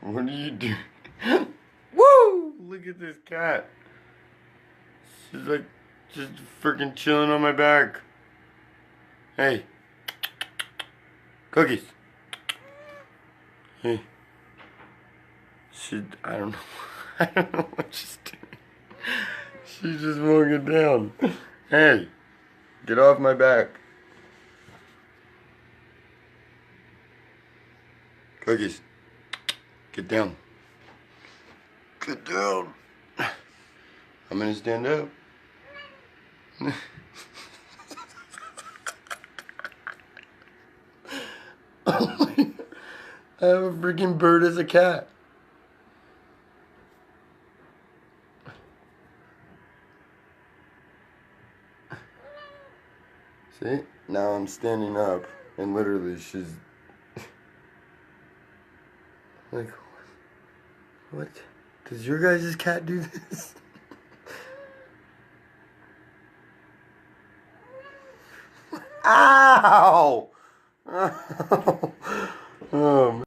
What are you doing? Woo! Look at this cat. She's like just freaking chilling on my back. Hey. Cookies. Hey. I don't know. I don't know what she's doing. She's just walking down. Hey. Get off my back. Cookies. Get down. Get down. I'm gonna stand up. I have a freaking bird as a cat. See? Now I'm standing up and literally she's like, what? Does your guys' cat do this? Ow! Oh, man.